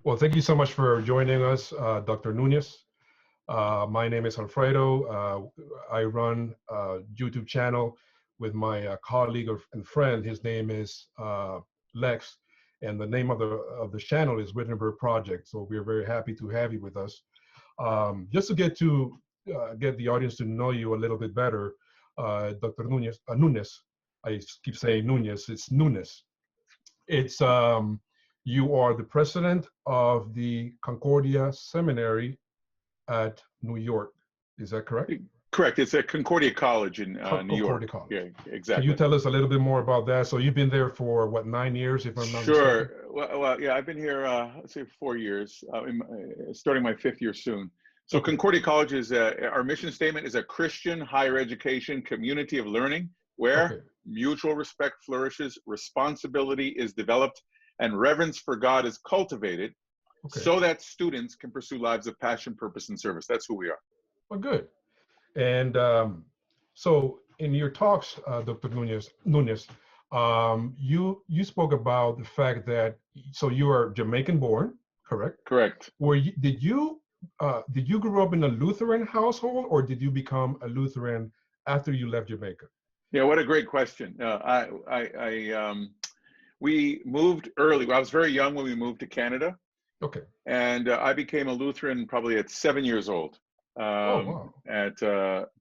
Well, thank you so much for joining us, Dr. Nunes. My name is Alfredo. I run a YouTube channel with my colleague and friend. His name is Lex, and the name of the channel is Wittenberg Project. So we're very happy to have you with us. Just to get the audience to know you a little bit better, Dr. Nunes. I keep saying Nunes. It's Nunes. It's you are the president of the Concordia Seminary at New York. Is that correct? Correct. It's at Concordia College in New York. College. Yeah, exactly. Can you tell us a little bit more about that? So you've been there for what, 9 years, if I'm not mistaken? Sure. Well, yeah, I've been here, let's say 4 years, starting my 5th year soon. So Concordia College is, our mission statement is a Christian higher education community of learning where mutual respect flourishes, responsibility is developed, and reverence for God is cultivated so that students can pursue lives of passion, purpose, and service. That's who we are. Well, good. And so in your talks, Dr. Nunes, you spoke about the fact that, so you are Jamaican born, correct? Correct. Did you grow up in a Lutheran household, or did you become a Lutheran after you left Jamaica? Yeah, what a great question. We moved early. I was very young when we moved to Canada. Okay. And I became a Lutheran probably at 7 years old. At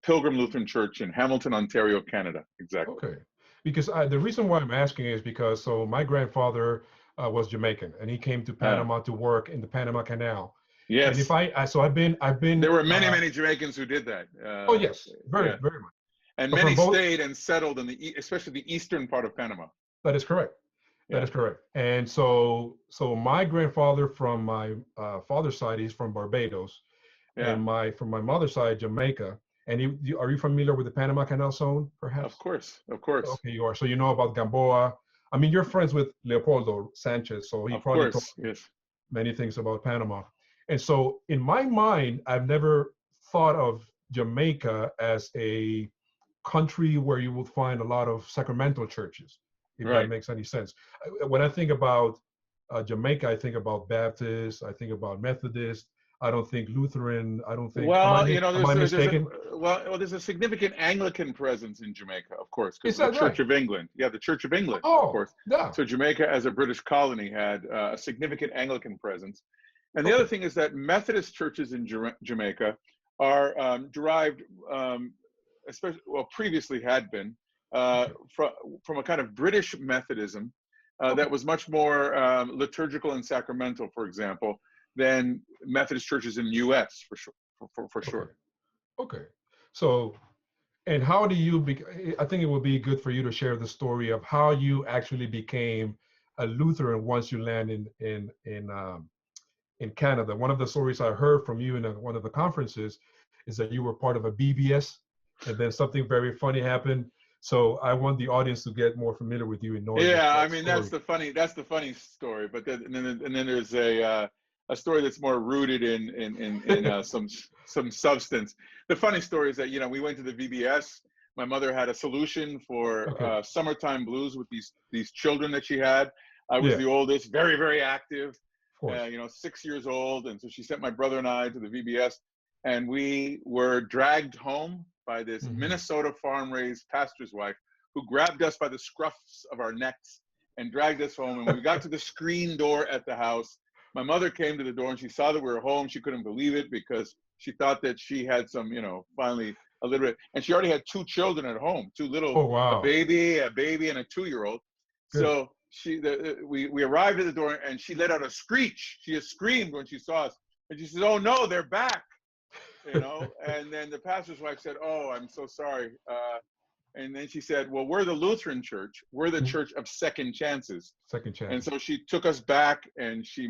Pilgrim Lutheran Church in Hamilton, Ontario, Canada. Exactly. Okay. Because the reason why I'm asking is because my grandfather was Jamaican, and he came to Panama to work in the Panama Canal. Yes. And I've been. There were many Jamaicans who did that. Oh yes, very much. And many stayed and settled in especially the eastern part of Panama. That is correct. That is correct. And so my grandfather from my father's side, he's from Barbados, and from my mother's side, Jamaica. And are you familiar with the Panama Canal Zone, perhaps? Of course. Okay, you are. So you know about Gamboa. I mean, you're friends with Leopoldo Sanchez, so he probably told you many things about Panama. And so in my mind, I've never thought of Jamaica as a country where you would find a lot of sacramental churches, if that makes any sense. When I think about Jamaica, I think about Baptist, I think about Methodist. I don't think Lutheran. I don't think. Well, there's a significant Anglican presence in Jamaica, of course, because the Church of England. Yeah, the Church of England, of course. Yeah. So Jamaica, as a British colony, had a significant Anglican presence. And the other thing is that Methodist churches in Jamaica are derived, previously had been, from a kind of British Methodism that was much more liturgical and sacramental, for example, than Methodist churches in the U.S. for sure. Okay. So, and how do you? I think it would be good for you to share the story of how you actually became a Lutheran once you land in Canada. One of the stories I heard from you in one of the conferences is that you were part of a BBS, and then something very funny happened. So I want the audience to get more familiar with you and know. Yeah, I mean that's the funny story. But then there's a story that's more rooted in some substance. The funny story is that we went to the VBS. My mother had a solution for summertime blues with these children that she had. I was the oldest, very active. 6 years old, and so she sent my brother and I to the VBS, and we were dragged home by this Minnesota farm-raised pastor's wife who grabbed us by the scruffs of our necks and dragged us home. And when we got to the screen door at the house, my mother came to the door and she saw that we were home. She couldn't believe it because she thought that she had some, finally a little bit, and she already had 2 children at home, 2 little, a baby and a 2-year-old. So we arrived at the door and she let out a screech. She just screamed when she saw us, and she said, "Oh no, they're back!" And then the pastor's wife said, "Oh, I'm so sorry." And then she said, "Well, we're the Lutheran church. We're the church of second chances." Second chance. And so she took us back, and she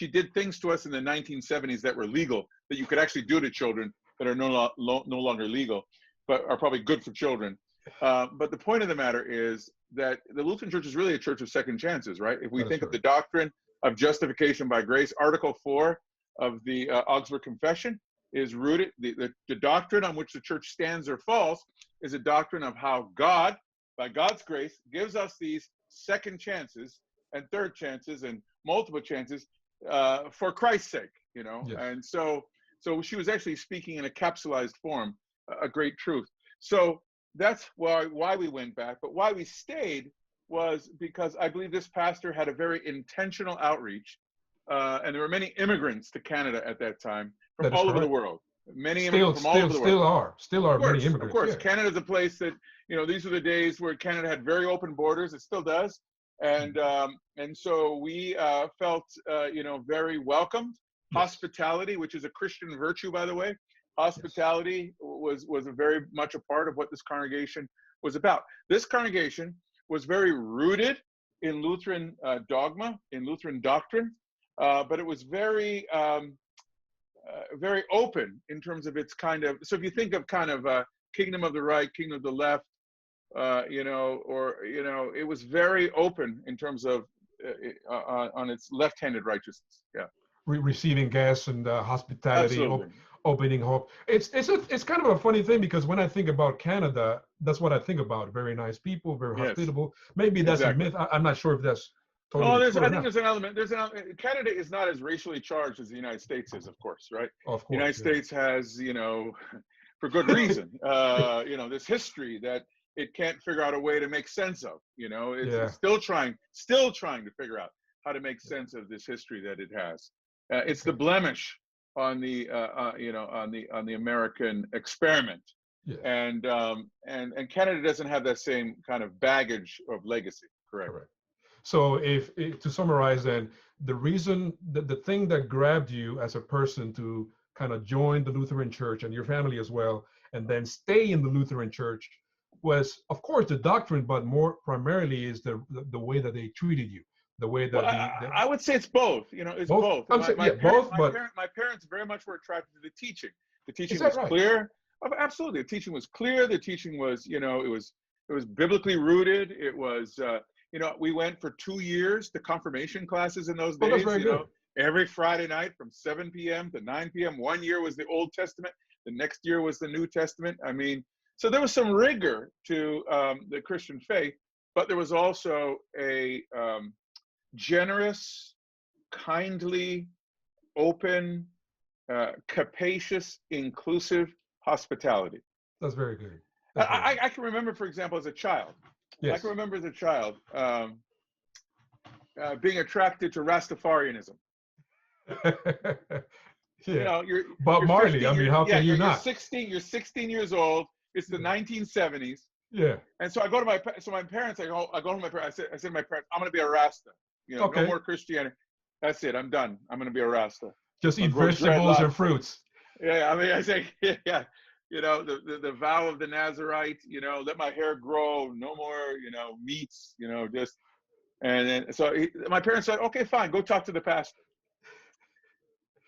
did things to us in the 1970s that were legal, that you could actually do to children that are no longer legal, but are probably good for children. But the point of the matter is that the Lutheran Church is really a church of second chances, right? If we think of the doctrine of justification by grace, Article 4 of the Augsburg Confession is rooted, the doctrine on which the church stands or falls is a doctrine of how God, by God's grace, gives us these second chances and third chances and multiple chances for Christ's sake, you know. Yes. And so she was actually speaking in a capsulized form, a great truth. So that's why we went back. But why we stayed was because I believe this pastor had a very intentional outreach, and there were many immigrants to Canada at that time from all over the world. Many immigrants from all over the world. Still are many immigrants. Of course, Canada's a place that, you know, these were the days where Canada had very open borders. It still does. And so we felt, you know, very welcomed. Yes. Hospitality, which is a Christian virtue, by the way. Hospitality was a very much a part of what this congregation was about. This congregation was very rooted in Lutheran dogma, in Lutheran doctrine, but it was very, very open in terms of its kind of. So if you think of kind of kingdom of the right, kingdom of the left, you know, or, you know, it was very open in terms of on its left-handed righteousness. Yeah. Receiving guests and hospitality, opening hope. It's kind of a funny thing, because when I think about Canada, that's what I think about. Very nice people, very hospitable. Maybe that's a myth. I'm not sure if that's totally true. I think there's an element. Canada is not as racially charged as the United States is, of course, right? Of course. The United States has, you know, for good reason, you know, this history that it can't figure out a way to make sense of. You know, it's still trying to figure out how to make sense of this history that it has. It's the blemish on the you know, on the American experiment, and Canada doesn't have that same kind of baggage of legacy. Correct. So if to summarize, then the reason the thing that grabbed you as a person to kind of join the Lutheran Church, and your family as well, and then stay in the Lutheran Church, was of course the doctrine, but more primarily is the way that they treated you. The way that I would say it's both. You know, it's both. My parents very much were attracted to the teaching. The teaching was clear. Absolutely, the teaching was clear. The teaching was, you know, it was biblically rooted. It was, you know, we went for 2 years to confirmation classes in those days. You know, every Friday night from 7 p.m. to 9 p.m. 1 year was the Old Testament. The next year was the New Testament. I mean, so there was some rigor to the Christian faith, but there was also a generous, kindly, open, capacious, inclusive hospitality. That's very good. I can remember, for example, as a child. Yes. I can remember as a child being attracted to Rastafarianism. You know, Bob Marley. I mean, how can you not? You're 16 years old. It's the 1970s. Yeah. And so I go to my parents. I go to my parents. I said to my parents, I'm going to be a Rasta. You know, no more Christianity. That's it. I'm done. I'm going to be a Rasta. Just eat vegetables and fruits. Yeah, I mean, I say, yeah. You know, the vow of the Nazarite. You know, let my hair grow. No more, you know, meats. You know, just. And then so my parents said, okay, fine, go talk to the pastor.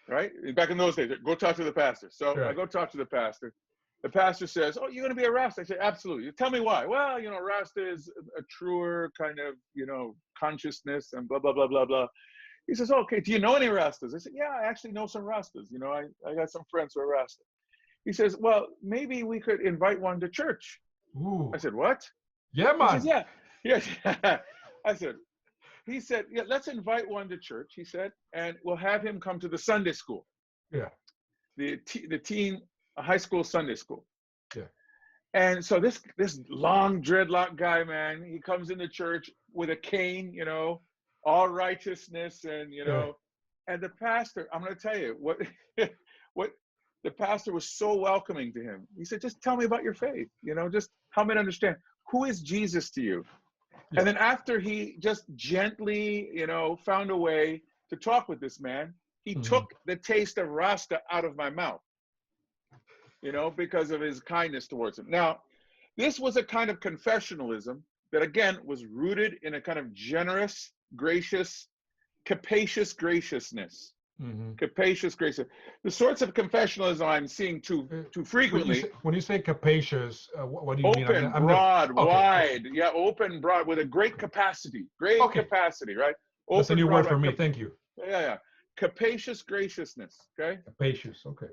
Right? Back in those days, go talk to the pastor. So I go talk to the pastor. The pastor says, oh, you're going to be a Rasta? I say, absolutely. Tell me why. Well, you know, Rasta is a truer kind of, you know, consciousness and blah, blah, blah, blah, blah. He says, okay, do you know any Rastas? I said, yeah, I actually know some Rastas. You know, I got some friends who are Rasta. He says, well, maybe we could invite one to church. Ooh. I said, what? Yeah, man. He says, yeah. He said, yeah, let's invite one to church, he said, and we'll have him come to the Sunday school. Yeah. The teen high school Sunday school. Yeah. And so this long dreadlock guy, man, he comes into church with a cane, you know, all righteousness, and you know, and the pastor, I'm going to tell you what the pastor was so welcoming to him. He said, just tell me about your faith, you know, just help me to understand, who is Jesus to you? Yeah. And then after he just gently, you know, found a way to talk with this man, he took the taste of Rasta out of my mouth. You know, because of his kindness towards him. Now, this was a kind of confessionalism that, again, was rooted in a kind of generous, gracious, capacious graciousness. Capacious gracious. The sorts of confessionalism I'm seeing too frequently. When you say capacious, what do you mean? Open, broad, wide. Yeah, open, broad, with a great capacity. Capacity, right? Open, that's a new word for me. Thank you. Yeah. Capacious graciousness. Okay. Capacious. Okay.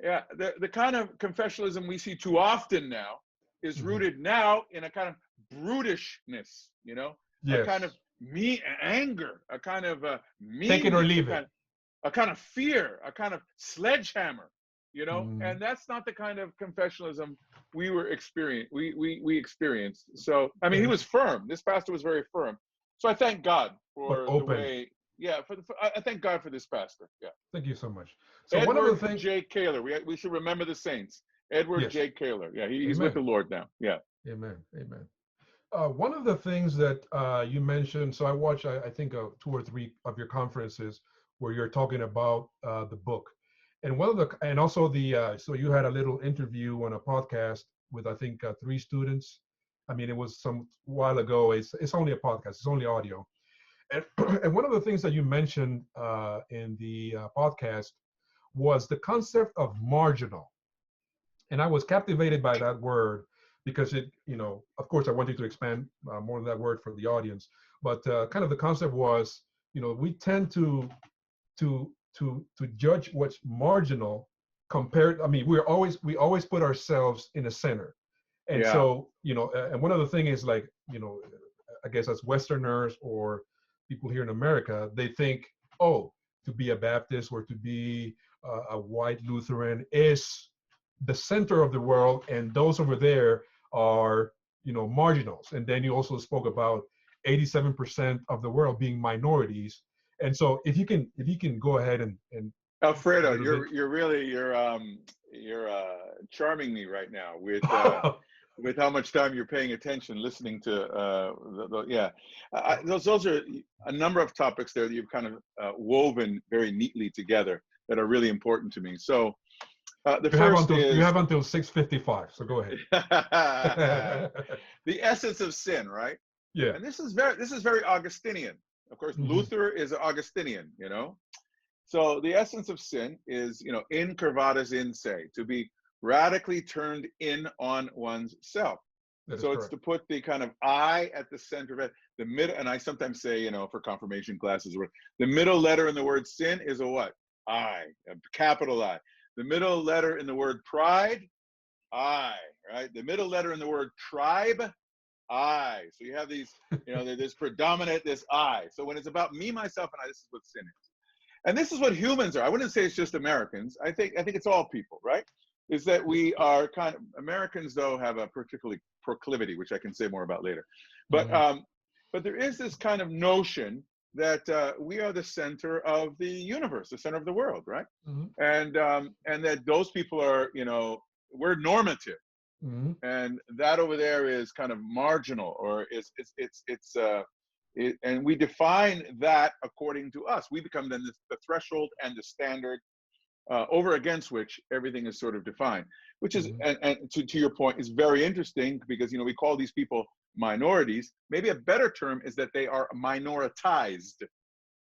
Yeah, the kind of confessionalism we see too often now is rooted now in a kind of brutishness, you know, a kind of anger, a kind of meanness. Take it or leave it. a kind of fear, a kind of sledgehammer, Mm. and that's not the kind of confessionalism we experienced. So, I mean, he was firm. This pastor was very firm. So I thank God But for the open. way, yeah, I thank God for this pastor. Yeah. Thank you so much. So Edward one of the things, J. Kaler, we should remember the saints. Edward yes. J. Kaler. Yeah, he's Amen. with the Lord now. Yeah. Amen. Amen. One of the things that you mentioned, so I watched, I think, 2 or 3 of your conferences where you're talking about the book. And one of the, and also the, so you had a little interview on a podcast with, I think, 3 students. I mean, it was some while ago. It's only a podcast, it's only audio. And, and one of the things that you mentioned in the podcast was the concept of marginal. And I was captivated by that word because it, of course, I wanted to expand more on that word for the audience. But kind of the concept was, we tend to judge what's marginal compared. I mean, we always put ourselves in the center. And Yeah. so, and one of the things is like, I guess as Westerners or people here in America, they think, oh, to be a Baptist or to be a white Lutheran is the center of the world, and those over there are, marginals. And then you also spoke about 87% of the world being minorities. And so if you can go ahead and Alfredo, you're charming me right now with how much time you're paying attention, listening to those are a number of topics there that you've kind of woven very neatly together that are really important to me. So you have until 6:55, so go ahead. The essence of sin, right? Yeah. And this is very Augustinian. Of course, Mm-hmm. Luther is Augustinian, So the essence of sin is, in curvatus in se, to be radically turned in on one's self. So it's to put the kind of I at the center of it, the middle, and I sometimes say, for confirmation classes, the middle letter in the word sin is a what? I, a capital I. The middle letter in the word pride, I, right? The middle letter in the word tribe, I. So you have these, there's predominant, this I. So when it's about me, myself, and I, this is what sin is. And this is what humans are. I wouldn't say it's just Americans. I think it's all people, right? Is that we are Americans, though, have a particular proclivity, which I can say more about later. But but there is this kind of notion that we are the center of the universe, the center of the world, right? Mm-hmm. And that those people are, we're normative, mm-hmm. and that over there is kind of marginal, or and we define that according to us. We become then the threshold and the standard over against which everything is sort of defined, which is, mm-hmm. and to your point, is very interesting because, we call these people minorities. Maybe a better term is that they are minoritized.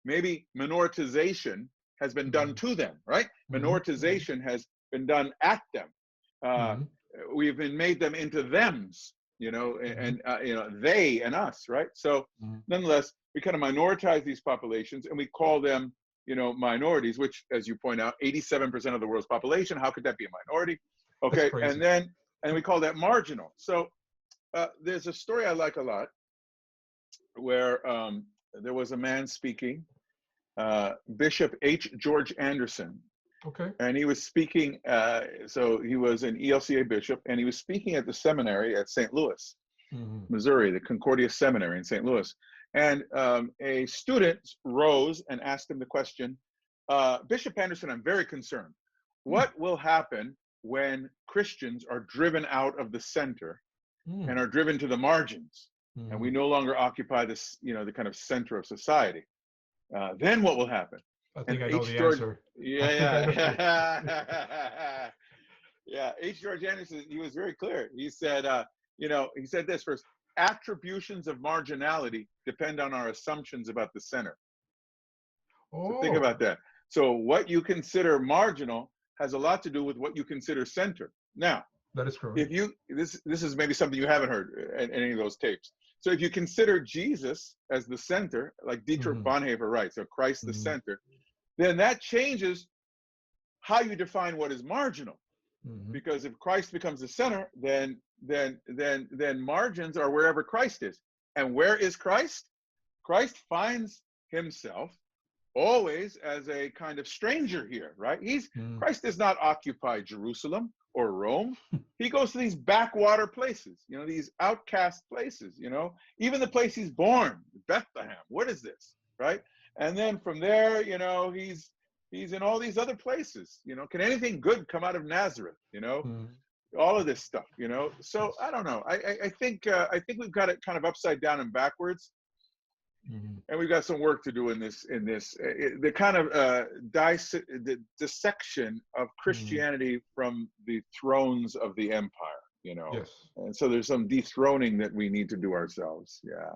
Maybe minoritization has been done to them, right? Mm-hmm. Minoritization has been done at them. We've been made them into thems, and they and us, right? So nonetheless, we kind of minoritize these populations and we call them, minorities, which, as you point out, 87% of the world's population. How could that be a minority? Okay, and we call that marginal. So there's a story I like a lot where there was a man speaking, Bishop H. George Anderson. Okay. And he was speaking, so he was an ELCA bishop, and he was speaking at the seminary at St. Louis, Missouri, the Concordia Seminary in St. Louis. And a student rose and asked him the question, Bishop Anderson, I'm very concerned. What will happen when Christians are driven out of the center and are driven to the margins, and we no longer occupy this, the kind of center of society? Then what will happen? I think I know the answer. Yeah. Yeah. H. George Anderson, he was very clear. He said, he said this first: attributions of marginality depend on our assumptions about the center. So think about that. So what you consider marginal has a lot to do with what you consider center. Now, that is correct. If this is maybe something you haven't heard in any of those tapes. So if you consider Jesus as the center, like Dietrich Bonhoeffer writes, so Christ the center, then that changes how you define what is marginal. Because if Christ becomes the center, then margins are wherever Christ is. And where is Christ? Christ finds himself always as a kind of stranger here, right? Christ does not occupy Jerusalem or Rome. He goes to these backwater places, these outcast places, even the place he's born, Bethlehem. What is this, right? And then from there, he's in all these other places. Can anything good come out of Nazareth? All of this stuff, So I don't know. I think we've got it kind of upside down and backwards. And we've got some work to do in this. The kind of the dissection of Christianity from the thrones of the empire, Yes. And so there's some dethroning that we need to do ourselves. Yeah.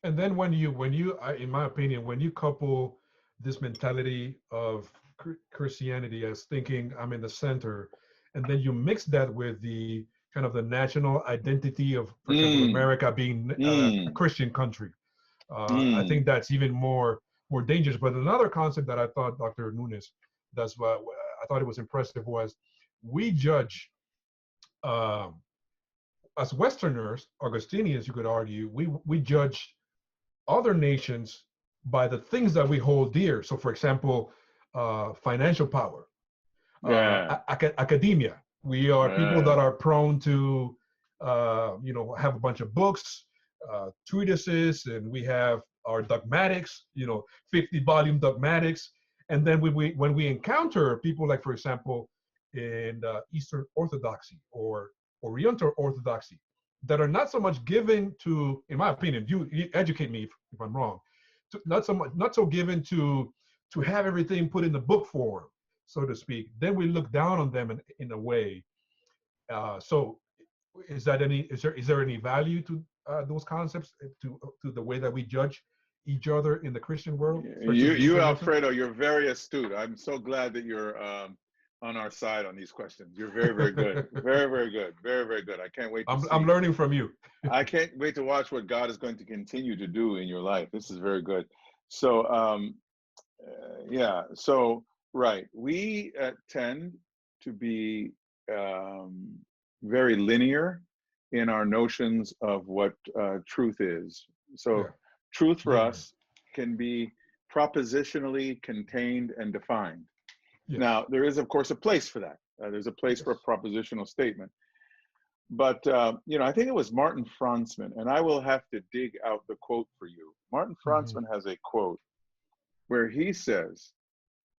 And then when you, in my opinion, when you couple this mentality of Christianity as thinking I'm in the center, and then you mix that with the kind of the national identity of, for example, America being a Christian country. I think that's even more dangerous. But another concept that I thought Dr. Nunes does, I thought it was impressive, was we judge, as Westerners, Augustinians, you could argue, we judge other nations by the things that we hold dear. So, for example, financial power, academia. We are people that are prone to, have a bunch of books, treatises, and we have our dogmatics, 50-volume dogmatics. And then when we encounter people like, for example, in Eastern Orthodoxy or Oriental Orthodoxy, that are not so much given to, in my opinion, you educate me if I'm wrong, not so given to have everything put in the book form, so to speak, then we look down on them in a way. So is there any value to those concepts, to the way that we judge each other in the Christian world? You Alfredo, you're very astute. I'm so glad that you're on our side on these questions. You're very, very good. Very, very good. Very, very good. I can't wait to see. I'm learning from you. I can't wait to watch what God is going to continue to do in your life. This is very good. So, so, right. We tend to be very linear in our notions of what truth is. So truth for us can be propositionally contained and defined. Yes. Now, there is, of course, a place for that. There's a place for a propositional statement. But, I think it was Martin Franzmann, and I will have to dig out the quote for you. Martin Franzmann has a quote where he says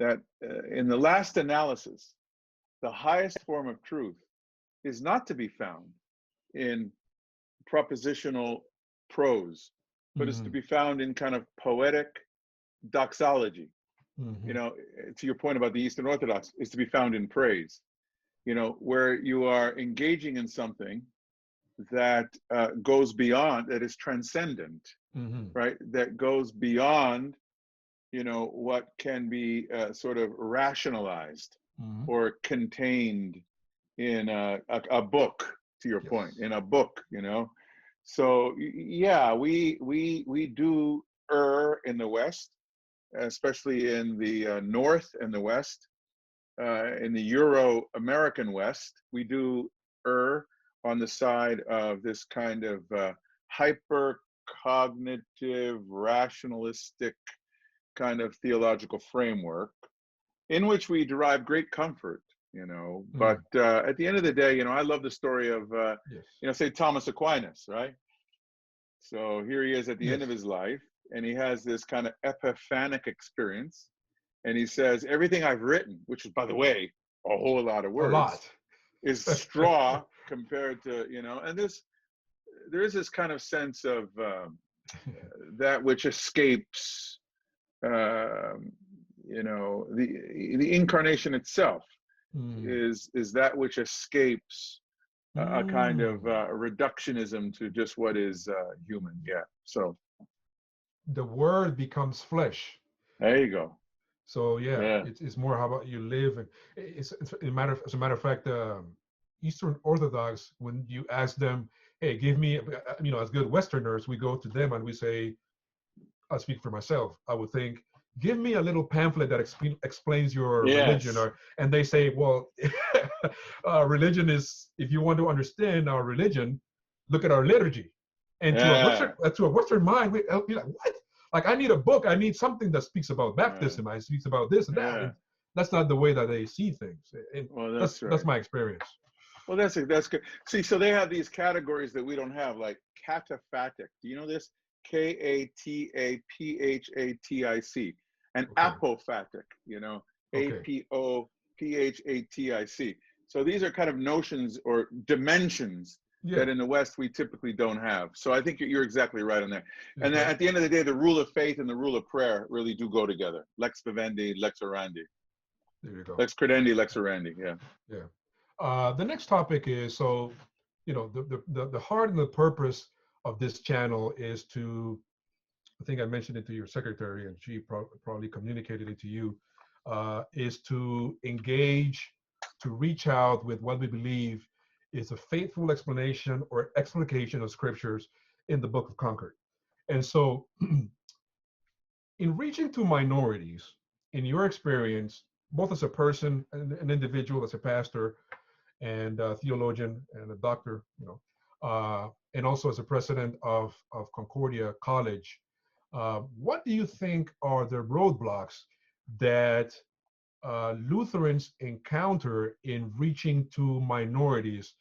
that in the last analysis, the highest form of truth is not to be found in propositional prose, but is to be found in kind of poetic doxology. To your point about the Eastern Orthodox, is to be found in praise, where you are engaging in something that goes beyond, that is transcendent, right? That goes beyond, what can be sort of rationalized or contained in a book, to your point, in a book, So yeah, we do err in the West, especially in the North and the West, in the Euro-American West, we do err on the side of this kind of hyper-cognitive, rationalistic kind of theological framework in which we derive great comfort, But at the end of the day, I love the story of, St. Thomas Aquinas, right? So here he is at the end of his life, and he has this kind of epiphanic experience. And he says, everything I've written, which is, by the way, a whole lot of words, is straw compared to, and there is this kind of sense of that which escapes, the incarnation itself is that which escapes a kind of reductionism to just what is human. Yeah. So the word becomes flesh. There you go. So it's more how about you live, and it's as a matter of fact, Eastern Orthodox, when you ask them, hey, give me, as good Westerners, we go to them and we say, I'll speak for myself, I would think, give me a little pamphlet that explains your religion, and they say, well, religion is, if you want to understand our religion, look at our liturgy. And to a Western mind, we'll be like, what? Like, I need a book. I need something that speaks about baptism. I speaks about this and that. And that's not the way that they see things. And Well, that's my experience. Well, that's good. See, so they have these categories that we don't have, like cataphatic. Do you know this? Kataphatic, and apophatic. You know, apophatic. So these are kind of notions or dimensions that in the West we typically don't have. So I think you're exactly right on that. And then at the end of the day, the rule of faith and the rule of prayer really do go together. Lex vivendi, lex orandi. There you go. Lex credendi, lex orandi. Yeah. Yeah. The next topic is, so, you know, the heart and the purpose of this channel is to, I think I mentioned it to your secretary, and she probably communicated it to you, is to engage, to reach out with what we believe is a faithful explanation or explication of scriptures in the Book of Concord. And so in reaching to minorities, in your experience, both as a person, an individual, as a pastor, and a theologian and a doctor, you know, and also as a president of Concordia College, what do you think are the roadblocks that Lutherans encounter in reaching to minorities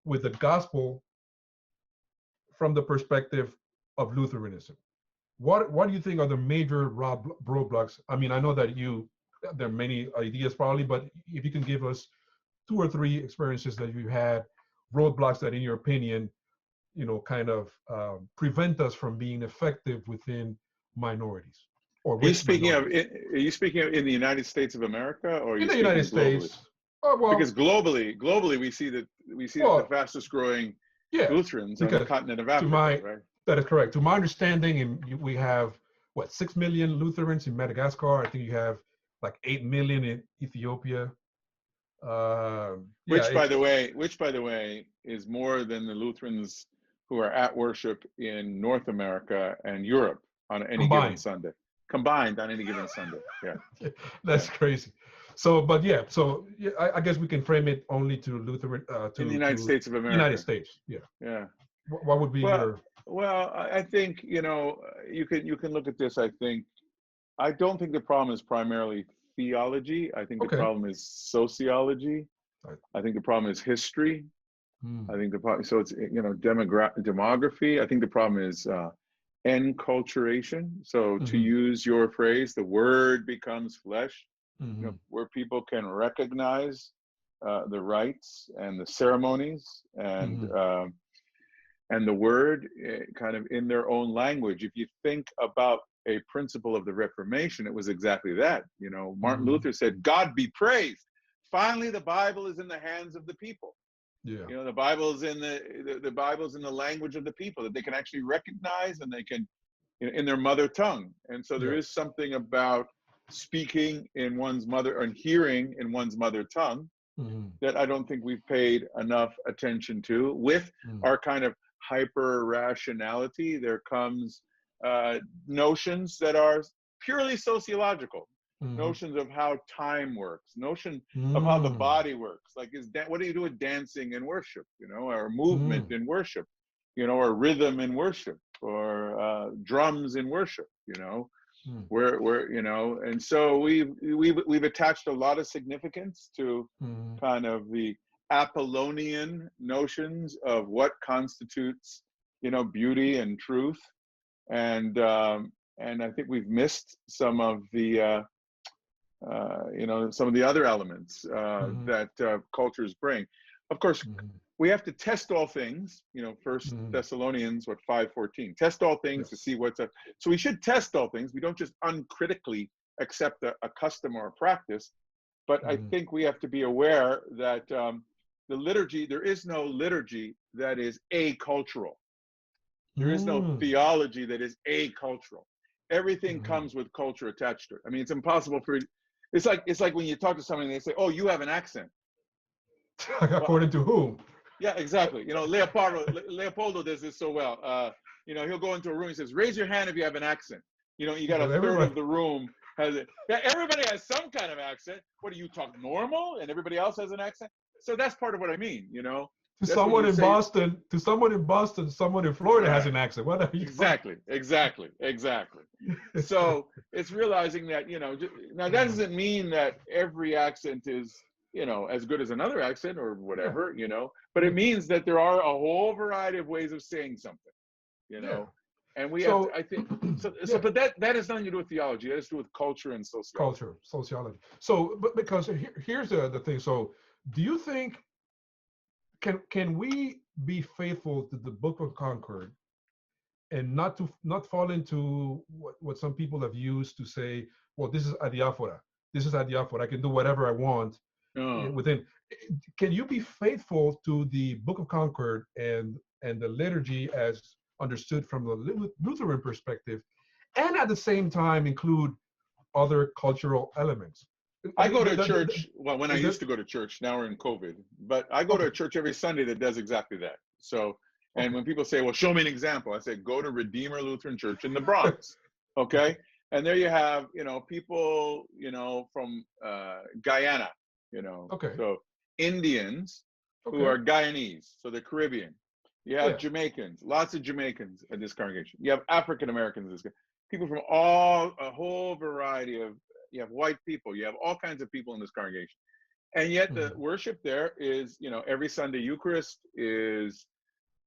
with the gospel from the perspective of Lutheranism? What do you think are the major roadblocks? I mean, I know that there are many ideas probably, but if you can give us 2 or 3 experiences that you had, roadblocks that in your opinion, you know, kind of prevent us from being effective within minorities. Or are you speaking of in the United States of America, or in the United States? Because globally we see the fastest growing Lutherans on the continent of Africa, right? That is correct. To my understanding, we have 6 million Lutherans in Madagascar. I think you have like 8 million in Ethiopia. Which by the way is more than the Lutherans who are at worship in North America and Europe on any given Sunday. Combined on any given Sunday. Yeah. That's crazy. So, but I guess we can frame it only to Lutheran, in the United States of America. United States, yeah. Yeah. What would be your? Well, I think, you know, you can look at this. I don't think the problem is primarily theology. I think the problem is sociology. Right. I think the problem is history. I think the problem, so it's, you know, demography. I think the problem is enculturation. So to use your phrase, the word becomes flesh, you know, where people can recognize the rites and the ceremonies and the word kind of in their own language. If you think about a principle of the Reformation, it was exactly that. You know, Martin Luther said, "God be praised. Finally, the Bible is in the hands of the people." Yeah. You know, the Bible is in the Bible's in the language of the people that they can actually recognize, and they can, you know, in their mother tongue. And so there is something about speaking in one's mother and hearing in one's mother tongue that I don't think we've paid enough attention to. With our kind of hyper rationality, there comes notions that are purely sociological. Notions of how time works, notion of how the body works. Like, what do you do with dancing in worship, you know, or movement in worship, you know, or rhythm in worship, or drums in worship, you know, where you know. And so we've attached a lot of significance to kind of the Apollonian notions of what constitutes, you know, beauty and truth, and I think we've missed some of the you know, some of the other elements that cultures bring. Of course, we have to test all things, you know, 1 Thessalonians 5:14, test all things to see what's up. So we should test all things. We don't just uncritically accept a custom or a practice, but I think we have to be aware that the liturgy, there is no liturgy that is acultural. There is no theology that is acultural. Everything comes with culture attached to it. I mean, it's impossible for, it's like when you talk to somebody and they say, "Oh, you have an accent." According to whom? Yeah, exactly. You know, Leopoldo does this so well. You know, he'll go into a room and says, "Raise your hand if you have an accent." You know, you got a third of the room has it. Yeah, everybody has some kind of accent. What do you talk normal? And everybody else has an accent. So that's part of what I mean, you know. To That's when someone you in say Boston, someone in Florida has right. an accent. What are you Exactly. So it's realizing that, now that doesn't mean that every accent is, as good as another accent or Yeah, whatever, but it yeah, means that there are a whole variety of ways of saying something, you yeah. know, and we have to, So, I think, so, yeah, but that has nothing to do with theology. That has to do with culture and sociology. culture, sociology. So, but because here's the thing. So, do you think can we be faithful to the Book of Concord and not fall into what some people have used to say, well, this is adiaphora. This is adiaphora. I can do whatever I want Oh. within. Can you be faithful to the Book of Concord and the liturgy as understood from the Lutheran perspective, and at the same time include other cultural elements? I go to church, well, when I Is used it to go to church, now we're in COVID, but I go to okay? a church every Sunday that does exactly that. So, and Okay. when people say, well, show me an example, I say, go to Redeemer Lutheran Church in the Bronx. Okay. And there you have, people, from Guyana, Okay. so Indians who Okay. are Guyanese, so the Caribbean. You have Yeah. Jamaicans, lots of Jamaicans in this congregation. You have African Americans in this, people from a whole variety of, you have white people, you have all kinds of people in this congregation. And yet the Mhm. worship there is, every Sunday Eucharist is,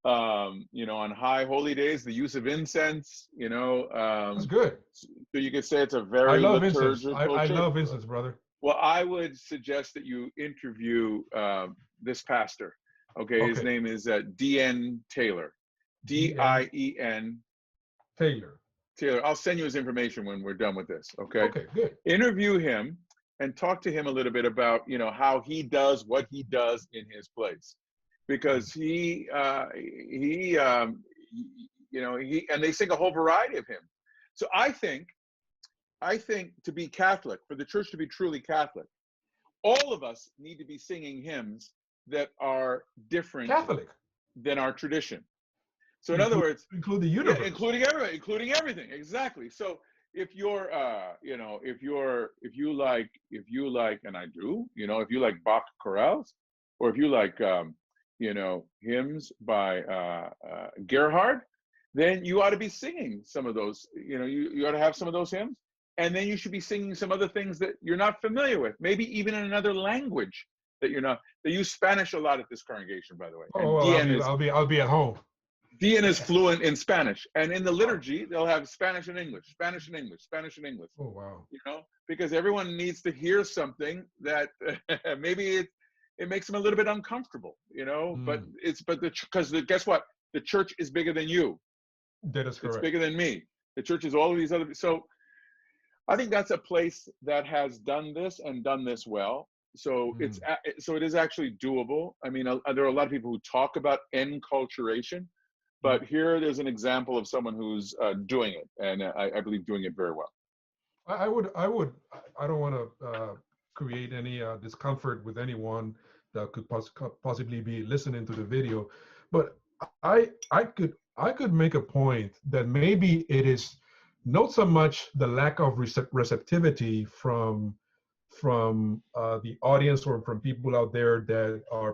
on high holy days, the use of incense, That's good. so you could say it's a I very love incense. liturgical I church. love incense, brother. Well, I would suggest that you interview this pastor. Okay, his Okay. name is D.N. Taylor, D.N. D-I-E-N Taylor. Taylor. I'll send you his information when we're done with this. Okay, Okay, good. interview him and talk to him a little bit about how he does what he does in his place, because he and they sing a whole variety of hymns. So I think to be Catholic, for the church to be truly Catholic, all of us need to be singing hymns that are different Catholic. than our tradition. So in other Include words, include the yeah, universe. including everybody, including everything, exactly. So if you're, if you like, and I do, if you like Bach chorales, or if you like, hymns by Gerhard, then you ought to be singing some of those. You ought to have some of those hymns, and then you should be singing some other things that you're not familiar with, maybe even in another language that you're not. They use Spanish a lot at this congregation, by the way, Oh and well, DN I'll be at home. is fluent in Spanish, and in the liturgy they'll have Spanish and English, Spanish and English, Spanish and English. Oh wow. Because everyone needs to hear something that maybe it makes them a little bit uncomfortable, But because guess what? The church is bigger than you. That is It's correct. bigger than me. The church is all of these other. So I think that's a place that has done this and done this well. So it is actually doable. I mean, there are a lot of people who talk about enculturation. But here, there's an example of someone who's doing it, and I believe doing it very well. I don't want to create any discomfort with anyone that could possibly be listening to the video, but I could make a point that maybe it is not so much the lack of receptivity from the audience or from people out there that are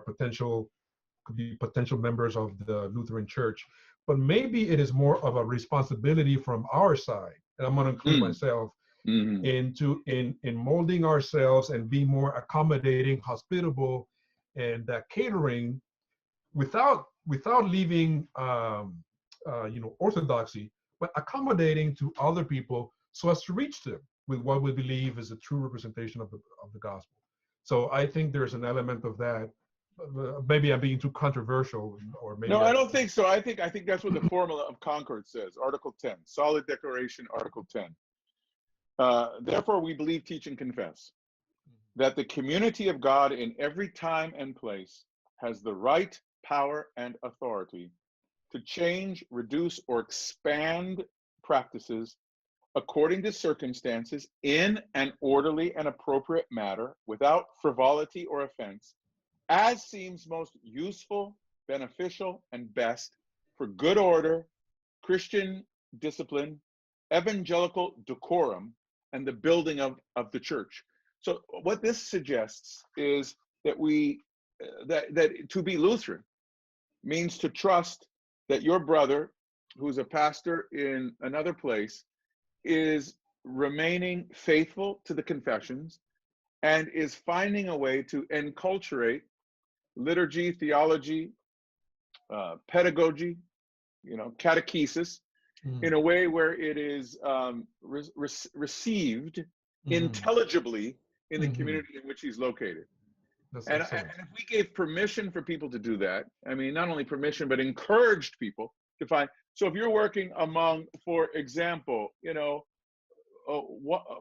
could be potential members of the Lutheran Church, but maybe it is more of a responsibility from our side, and I'm going to include myself in molding ourselves and be more accommodating, hospitable, and catering without leaving orthodoxy, but accommodating to other people so as to reach them with what we believe is a true representation of the gospel. So I think there's an element of that. Maybe I'm being too controversial, or maybe No, I don't think so. I think that's what the formula of Concord says. Article 10, solid declaration, Article 10. Therefore, we believe, teach, and confess that the community of God in every time and place has the right, power, and authority to change, reduce, or expand practices according to circumstances in an orderly and appropriate manner without frivolity or offense, as seems most useful, beneficial, and best for good order, Christian discipline, evangelical decorum, and the building of the church. So what this suggests is that that to be Lutheran, means to trust that your brother, who's a pastor in another place, is remaining faithful to the confessions and is finding a way to enculturate liturgy, theology, pedagogy, catechesis, in a way where it is received intelligibly in the community in which he's located. And if we gave permission for people to do that, I mean, not only permission, but encouraged people to find. So if you're working among, for example,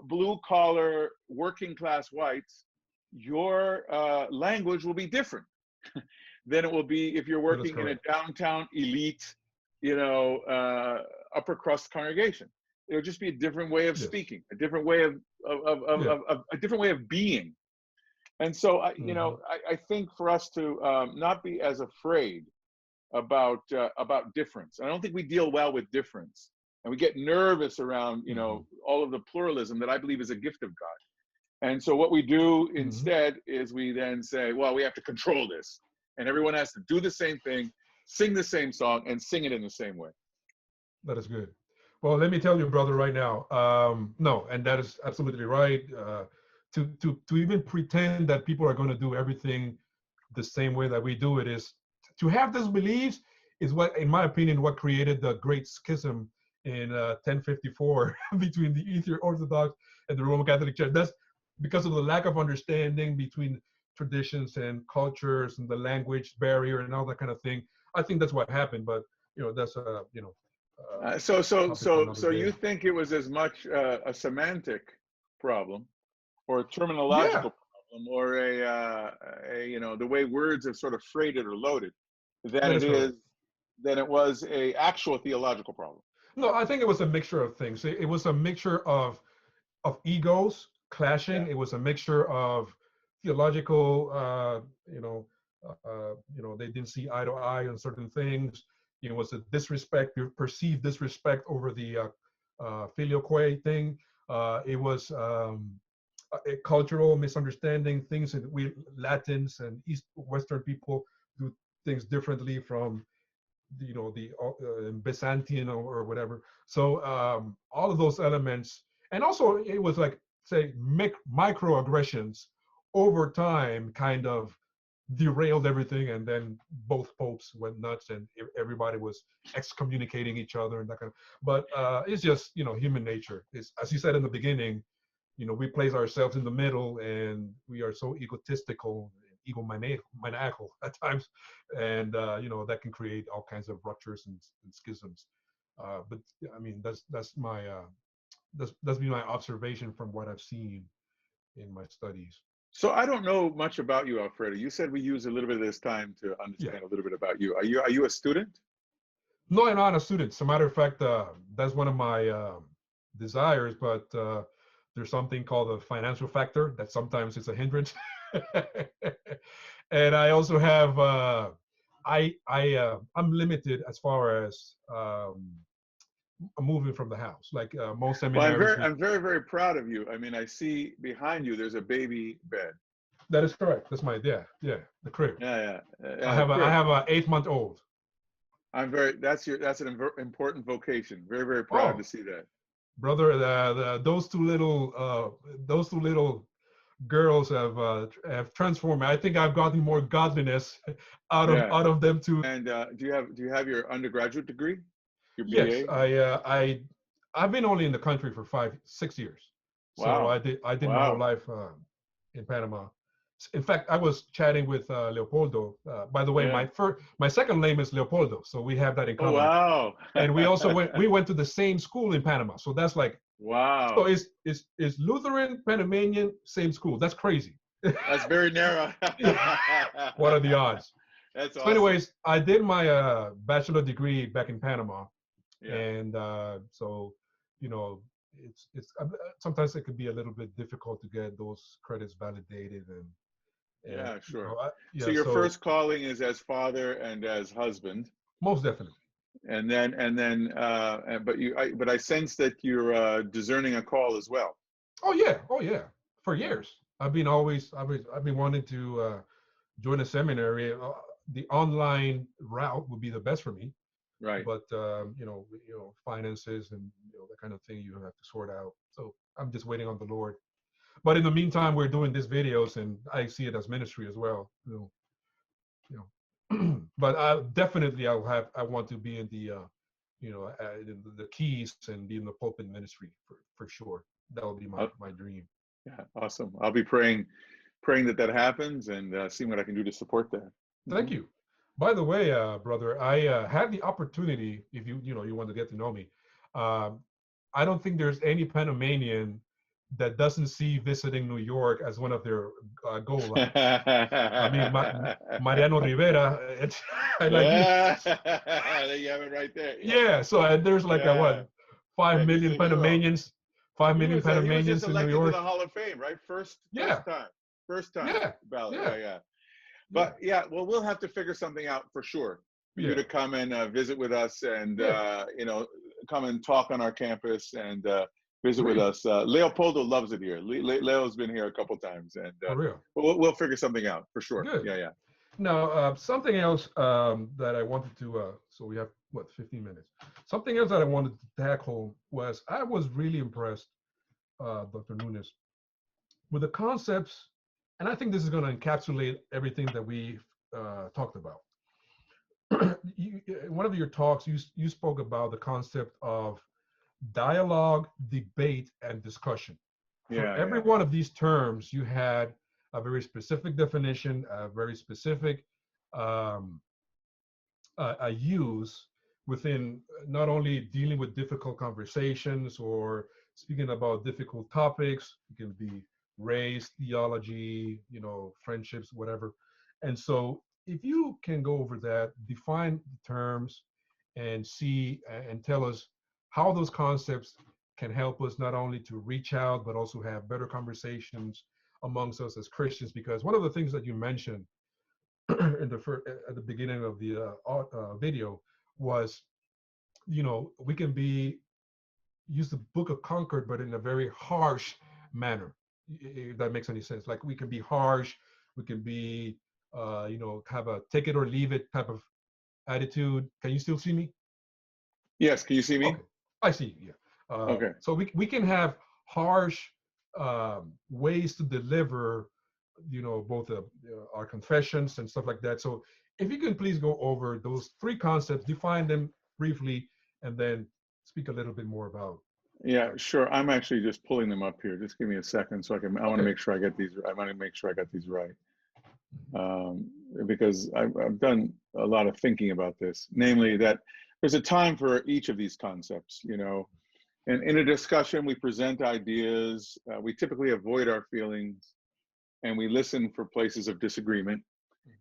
blue collar working class whites, your language will be different than it will be if you're working in a downtown elite, upper crust congregation. It'll just be a different way of speaking, a different way of a different way of being. And so, I think for us to not be as afraid about difference. I don't think we deal well with difference, and we get nervous around, all of the pluralism that I believe is a gift of God. And so what we do instead is we then say, well, we have to control this, and everyone has to do the same thing, sing the same song, and sing it in the same way. That is good. Well, let me tell you, brother, right now. No, and that is absolutely right. To even pretend that people are going to do everything the same way that we do it is to have these beliefs is what, in my opinion, what created the great schism in 1054 between the Eastern Orthodox and the Roman Catholic Church. That's because of the lack of understanding between traditions and cultures and the language barrier and all that kind of thing. I think that's what happened, but that's so you think it was as much a semantic problem or a terminological problem or the way words are sort of freighted or loaded than it was a actual theological problem? No, I think it was a mixture of things. It was a mixture of egos clashing. Yeah. It was a mixture of theological, they didn't see eye to eye on certain things. It was a disrespect, perceived disrespect over the filioque thing. It was a cultural misunderstanding, things that we Latins and Western people do things differently from the Byzantine or whatever. So all of those elements, and also it was like, say, microaggressions over time kind of derailed everything, and then both popes went nuts and everybody was excommunicating each other and that kind of, but it's just human nature. It's, as you said in the beginning, we place ourselves in the middle and we are so egotistical, egomaniacal at times, and that can create all kinds of ruptures and schisms. But I mean, that's been my observation from what I've seen in my studies. So I don't know much about you, Alfredo. You said we use a little bit of this time to understand a little bit about you. Are you a student? No, I'm not a student. As a matter of fact, that's one of my desires, but there's something called a financial factor that sometimes it's a hindrance. And I also have I'm limited as far as moving from the house, like most seminaries. Well, I'm very, very proud of you. I mean, I see behind you there's a baby bed. That is correct. That's the crib. Yeah. I have an 8-month-old. That's an important vocation. Very, very proud to see that. Brother, those two little girls have transformed me. I think I've gotten more godliness out of them too. And do you have your undergraduate degree? Your BA? Yes, I've been only in the country for 5-6 years. Wow. So I did my whole life in Panama. In fact, I was chatting with Leopoldo. By the way, my second name is Leopoldo, so we have that in common. Oh, wow. And we also went to the same school in Panama, so that's like, wow. So it's Lutheran, Panamanian, same school. That's crazy. That's very narrow. What are the odds? That's awesome. So anyways, I did my bachelor degree back in Panama, and so it's sometimes it could be a little bit difficult to get those credits validated and sure. So your first calling is as father and as husband. Most definitely. And then but I sense that you're discerning a call as well. Oh yeah. For years, I've been wanting to join a seminary. the online route would be the best for me. Right. But finances and that kind of thing you have to sort out. So I'm just waiting on the Lord. But in the meantime, we're doing these videos, and I see it as ministry as well. But I want to be in the keys and be in the pulpit ministry for sure. That will be my dream. Yeah, awesome. I'll be praying that happens, and seeing what I can do to support that. Thank you. By the way, brother, I had the opportunity, if you want to get to know me, I don't think there's any Panamanian that doesn't see visiting New York as one of their goal lines. I mean, Mariano Rivera, I like there you have it right there. Yeah, so there's like 5 million Panamanians, 5 million Panamanians he was just in New elected York. to the Hall of Fame, right? First time ballot. Yeah. But well, we'll have to figure something out for sure for you to come and visit with us, and come and talk on our campus and visit with us. Leopoldo loves it here. Leo's been here a couple times, and we'll figure something out for sure. Good. Yeah. Now, something else that I wanted to, so we have 15 minutes. Something else that I wanted to tackle was I was really impressed, Dr. Nunes, with the concepts, and I think this is going to encapsulate everything that we talked about. One of your talks, you spoke about the concept of dialogue, debate, and discussion. For every one of these terms, you had a very specific definition, a very specific use within not only dealing with difficult conversations or speaking about difficult topics. It can be race, theology, friendships, whatever. And so if you can go over that, define the terms, and see and tell us how those concepts can help us not only to reach out, but also have better conversations amongst us as Christians. Because one of the things that you mentioned at the beginning of the video was, we can use the Book of Concord, but in a very harsh manner, if that makes any sense. Like, we can be harsh, we can be, have a take it or leave it type of attitude. Can you still see me? Yes, can you see me? Okay. I see you, yeah. Okay. So we can have harsh ways to deliver, both our confessions and stuff like that. So if you can please go over those three concepts, define them briefly, and then speak a little bit more about. Yeah, sure. I'm actually just pulling them up here. Just give me a second so I want to make sure I get these. I want to make sure I got these right. Because I've done a lot of thinking about this, namely that there's a time for each of these concepts, and in a discussion, we present ideas, we typically avoid our feelings, and we listen for places of disagreement.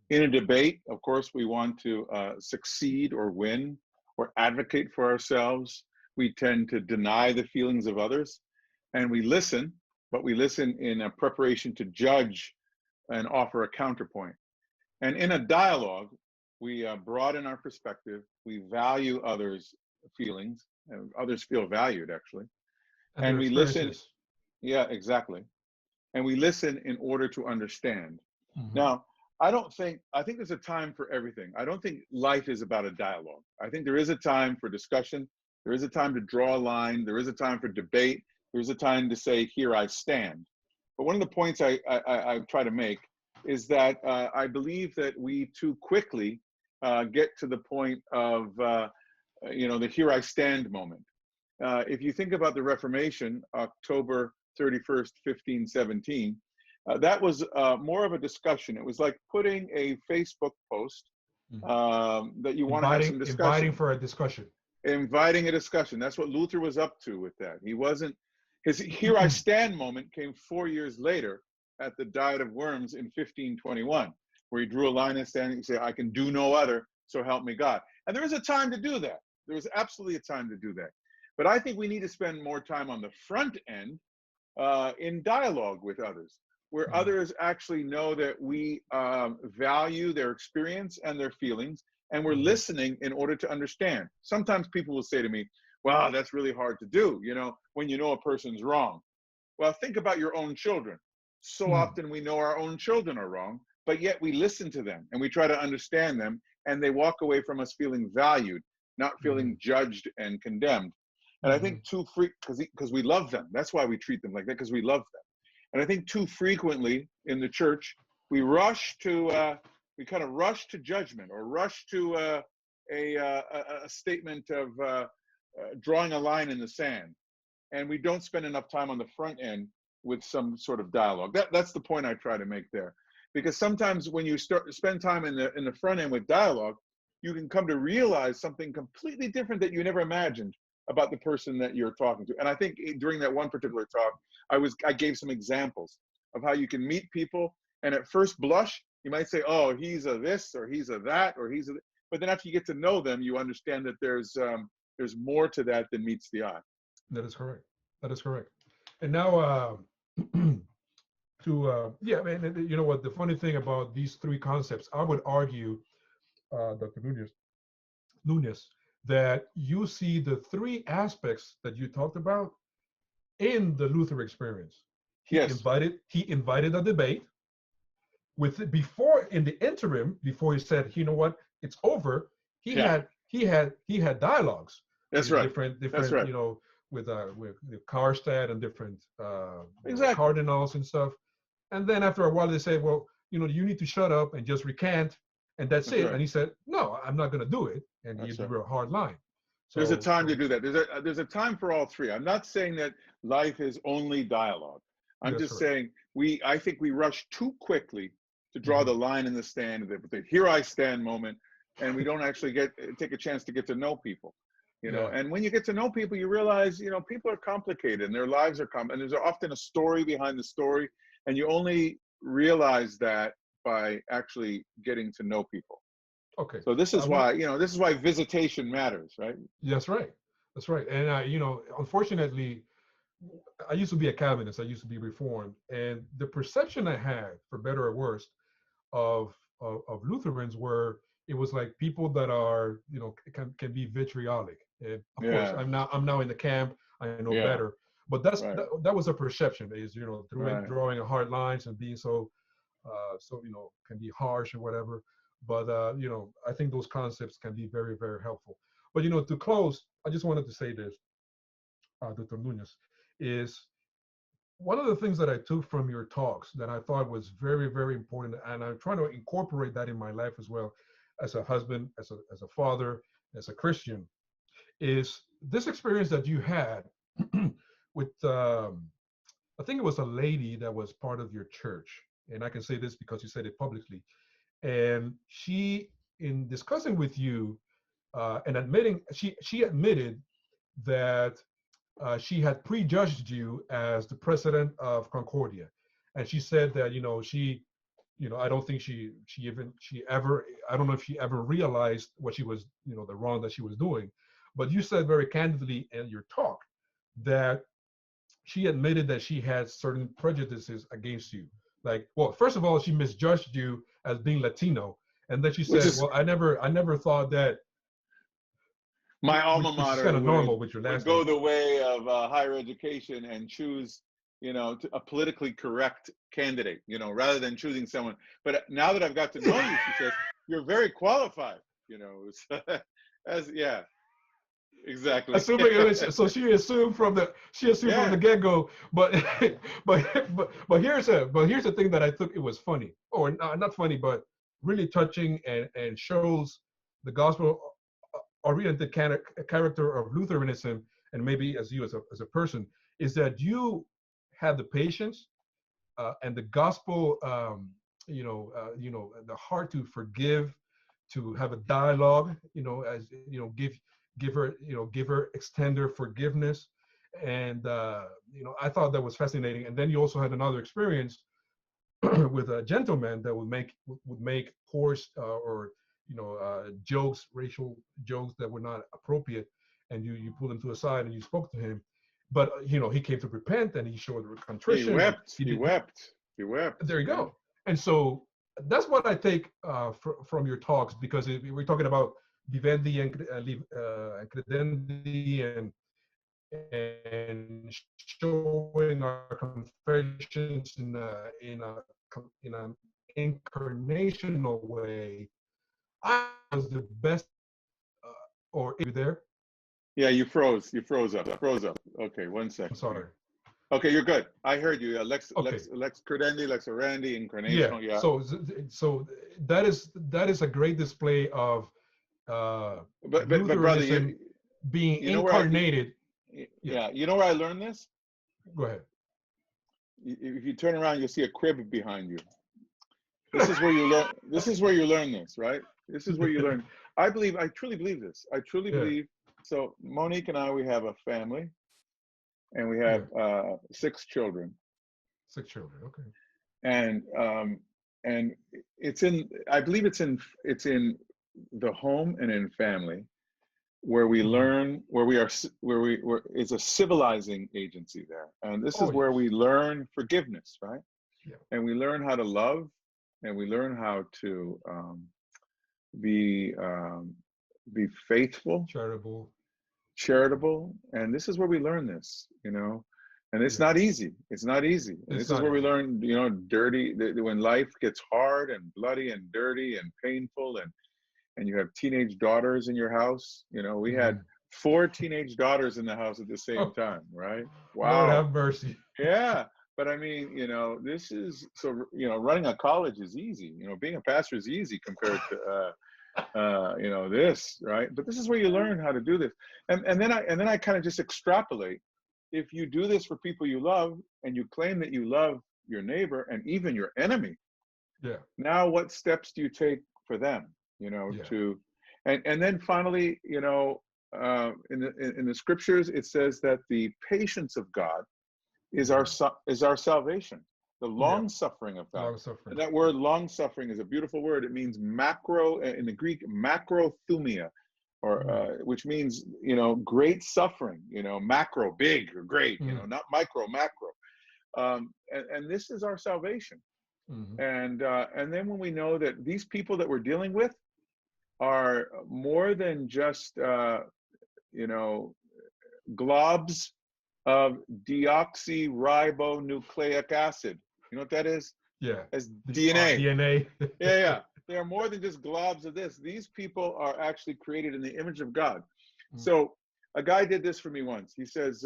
In a debate, of course, we want to succeed or win or advocate for ourselves. We tend to deny the feelings of others, and we listen, but we listen in a preparation to judge and offer a counterpoint. And in a dialogue, we broaden our perspective, we value others' feelings, and others feel valued, actually. And we listen. Yeah, exactly. And we listen in order to understand. Mm-hmm. Now, I think there's a time for everything. I don't think life is about a dialogue. I think there is a time for discussion. There is a time to draw a line. There is a time for debate. There's a time to say, here I stand. But one of the points I try to make is that I believe that we too quickly get to the point of, the here I stand moment. If you think about the Reformation, October 31st, 1517, that was more of a discussion. It was like putting a Facebook post that you want to have some discussion. Inviting for a discussion. Inviting a discussion. That's what Luther was up to with that. His here I stand moment came 4 years later at the Diet of Worms in 1521, where he drew a line in standing and said, I can do no other, so help me God. And there is a time to do that. There is absolutely a time to do that. But I think we need to spend more time on the front end in dialogue with others, where others actually know that we value their experience and their feelings, and we're listening in order to understand. Sometimes people will say to me, wow, that's really hard to do, when you know a person's wrong. Well, think about your own children. So often we know our own children are wrong, but yet we listen to them and we try to understand them, and they walk away from us feeling valued, not feeling judged and condemned. And I think because we love them. That's why we treat them like that, because we love them. And I think too frequently in the church, we kind of rush to judgment, or rush to a statement of drawing a line in the sand. And we don't spend enough time on the front end with some sort of dialogue. That's the point I try to make there. Because sometimes when you spend time in the front end with dialogue, you can come to realize something completely different that you never imagined about the person that you're talking to. And I think during that one particular talk, I gave some examples of how you can meet people, and at first blush, you might say, oh, he's a this, or he's a that, or he's a, but then after you get to know them, you understand that there's more to that than meets the eye. That is correct. That is correct. And now yeah, man, you know what, the funny thing about these three concepts, I would argue, Dr. Nunes, that you see the three aspects that you talked about in the Luther experience. He invited a debate in the interim, before he said, you know what, it's over. He had dialogues. That's right. Different, That's right. You know, with Karstad and different exactly. cardinals and stuff. And then after a while, they say, well, you know, you need to shut up and just recant, and that's it. Right. And he said, no, I'm not going to do it. And he drew a hard line. So, there's a time to do that. There's a time for all three. I'm not saying that life is only dialogue. I'm just saying I think we rush too quickly to draw the line in the sand, the here I stand moment, and we don't actually take a chance to get to know people. You know, and when you get to know people, you realize, you know, people are complicated and their lives are and there's often a story behind the story, and you only realize that by actually getting to know people. Okay. So this is why, you know, this is why visitation matters, right? That's right. That's right. And you know, unfortunately, I used to be a Calvinist. I used to be Reformed, and the perception I had, for better or worse, of Lutherans were, it was like people that are, you know, can be vitriolic. And of course, I'm now in the camp. I know better, but that was a perception. Is, you know, drawing hard lines and being so you know, can be harsh or whatever. But you know, I think those concepts can be very, very helpful. But you know, to close, I just wanted to say this, Dr. Nunes, is one of the things that I took from your talks that I thought was very, very important, and I'm trying to incorporate that in my life as well, as a husband, as a father, as a Christian, is this experience that you had with, I think it was a lady that was part of your church, and I can say this because you said it publicly, and she, in discussing with you and admitting, she admitted that she had prejudged you as the president of Concordia, and she said that, you know, I don't think she ever, I don't know if she ever realized what she was, you know, the wrong that she was doing, but you said very candidly in your talk that she admitted that she had certain prejudices against you. Like, well, first of all, she misjudged you as being Latino, and then she said, well, I never thought that my alma mater kind of normal with your last would go the way of higher education and choose, you know, a politically correct candidate, you know, rather than choosing someone. But now that I've got to know you, she says, you're very qualified, you know. Exactly. Assuming, so she assumed from the get-go, but here's the thing that I thought it was funny, or not funny, but really touching, and shows the gospel oriented character of Lutheranism, and maybe as you as a person, is that you had the patience and the gospel, you know, the heart to forgive, to have a dialogue, you know, as you know, extend her forgiveness, and you know, I thought that was fascinating. And then you also had another experience with a gentleman that would make coarse or you know, jokes, racial jokes that were not appropriate, and you pulled him to a side and you spoke to him, but you know, he came to repent and he showed contrition. He wept. There you go. And so that's what I take from your talks, because we're talking about vivendi and credendi, and showing our confessions in incarnational way, I was the best. Or are you there? Yeah, you froze. You froze up. Okay, one I'm second. sorry. Okay, you're good. I heard you. Lex Okay. credendi, lex orandi, Yeah. incarnational. Yeah. So that is a great display of But brother, Lutheranism being you know where incarnated. yeah, you know where I learned this? Go ahead. If you turn around, you'll see a crib behind you. This is where you learn. This is where you learn this, right? This is where you learn. I truly believe this. I truly believe. So Monique and I, we have a family, and we have 6 children. 6 children. Okay. And it's in. I believe it's in the home and in family where we learn, where it's a civilizing agency there, and this is where we learn forgiveness, right? Yeah. And we learn how to love, and we learn how to be faithful, charitable, and this is where we learn this, and it's not easy. It's not easy. And this is where we learn, dirty, when life gets hard and bloody and dirty and painful, and you have teenage daughters in your house. We had 4 teenage daughters in the house at the same time, right? Wow. Lord have mercy. Yeah. But I mean, this is so, running a college is easy. Being a pastor is easy compared to, this, right? But this is where you learn how to do this. And then I kind of just extrapolate. If you do this for people you love, and you claim that you love your neighbor and even your enemy, now what steps do you take for them? And then finally, in the scriptures, it says that the patience of God is our salvation, the long suffering of God. And that word long suffering is a beautiful word. It means macro, in the Greek, macrothumia, or which means great suffering. Macro, big or great. Not micro, macro. And this is our salvation. And then when we know that these people that we're dealing with are more than just globs of deoxyribonucleic acid. You know what that is? Yeah. As DNA. DNA. Yeah. They are more than just globs of this. These people are actually created in the image of God. So a guy did this for me once. He says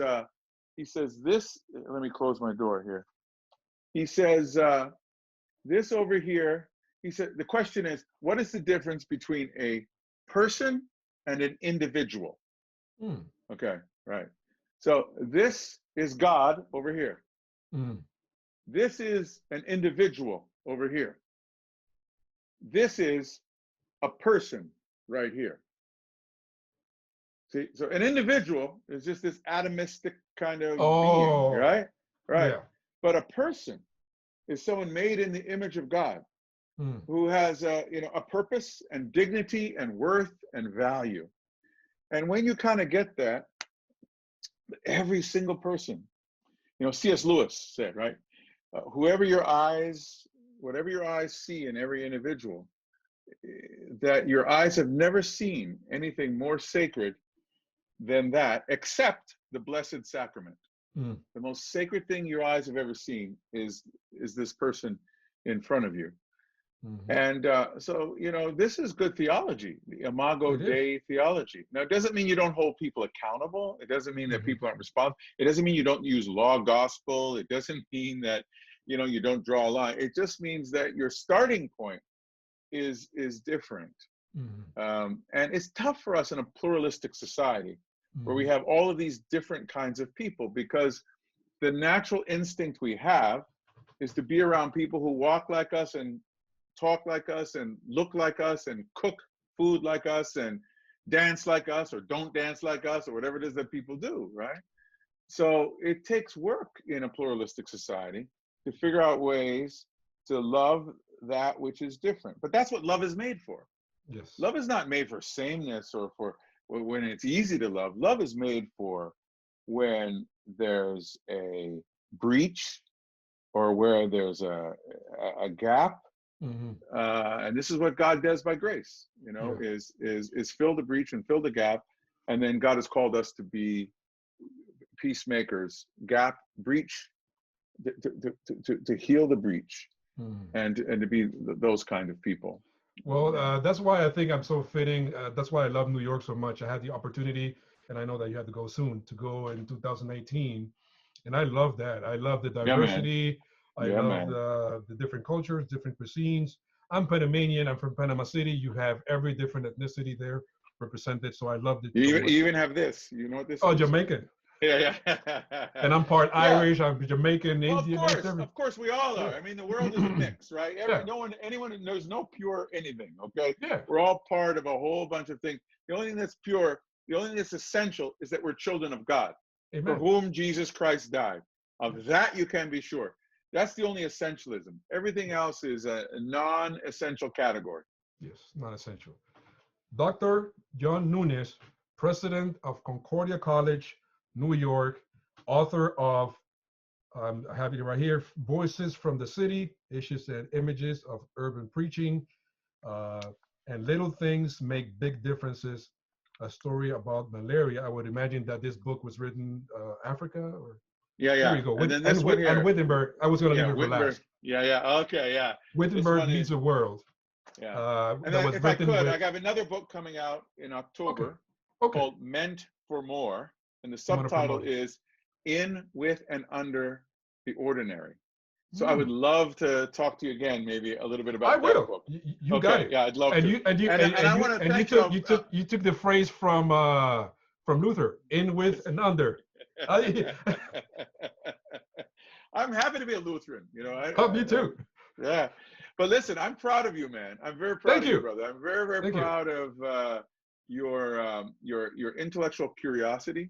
this, let me close my door here. He says, this over here, he said, the question is, what is the difference between a person and an individual? Okay, right. So this is God over here. This is an individual over here. This is a person right here. See, so an individual is just this atomistic kind of being, right? Right. Yeah. But a person is someone made in the image of God, who has a purpose and dignity and worth and value. And when you kind of get that, every single person, C.S. Lewis said, right? Whatever your eyes see in every individual, that your eyes have never seen anything more sacred than that, except the Blessed Sacrament. The most sacred thing your eyes have ever seen is this person in front of you. And so, this is good theology, the Imago Dei theology. Now, it doesn't mean you don't hold people accountable. It doesn't mean that people aren't responsible. It doesn't mean you don't use law gospel. It doesn't mean that, you don't draw a line. It just means that your starting point is different. And it's tough for us in a pluralistic society where we have all of these different kinds of people, because the natural instinct we have is to be around people who walk like us and talk like us and look like us and cook food like us and dance like us or don't dance like us or whatever it is that people do, right? So it takes work in a pluralistic society to figure out ways to love that which is different. But that's what love is made for. Yes. Love is not made for sameness or for when it's easy to love. Love is made for when there's a breach or where there's a gap. And this is what God does by grace, is fill the breach and fill the gap. And then God has called us to be peacemakers, breach, to heal the breach. and to be those kind of people. Well, that's why I think I'm so fitting. That's why I love New York so much. I had the opportunity, and I know that you have to go soon, to go in 2018. And I love that. I love the diversity. I love the different cultures, different cuisines. I'm Panamanian. I'm from Panama City. You have every different ethnicity there represented. So I loved it. You even have this. You know what this is? Oh, Jamaican. Yeah. And I'm part Irish. I'm Jamaican, Indian. Of course, we all are. I mean, the world is a mix, right? There's no pure anything. Okay. Yeah. We're all part of a whole bunch of things. The only thing that's pure, the only thing that's essential, is that we're children of God, Amen. For whom Jesus Christ died. Of that you can be sure. That's the only essentialism. Everything else is a non-essential category. Yes, non-essential. Dr. John Nunes, President of Concordia College, New York, author of, I have it right here, Voices from the City, Issues and Images of Urban Preaching, and Little Things Make Big Differences, a story about malaria. I would imagine that this book was written Africa, or? Yeah. Here we go. And Wittenberg. I was going to leave it for last. Yeah. Okay. Yeah. Wittenberg Needs a World. Yeah. And then, if I could, I have another book coming out in October called Meant for More, and the subtitle is In, With, and Under the Ordinary. So I would love to talk to you again, maybe a little bit about that book. You got it. Yeah, I'd love to. You took the phrase from Luther, in, with, and under. I'm happy to be a Lutheran. Me too. Yeah, but listen, I'm proud of you, man. I'm very proud of you, brother. I'm very, very proud of your intellectual curiosity,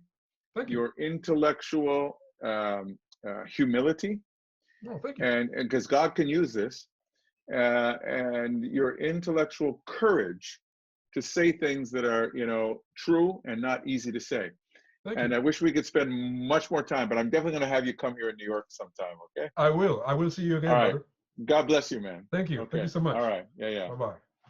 your intellectual humility. Oh, thank you. And because God can use this, and your intellectual courage to say things that are, true and not easy to say. And I wish we could spend much more time, but I'm definitely going to have you come here in New York sometime, okay? I will. I will see you again, brother. God bless you, man. Thank you. Okay. Thank you so much. All right. Yeah. Bye-bye.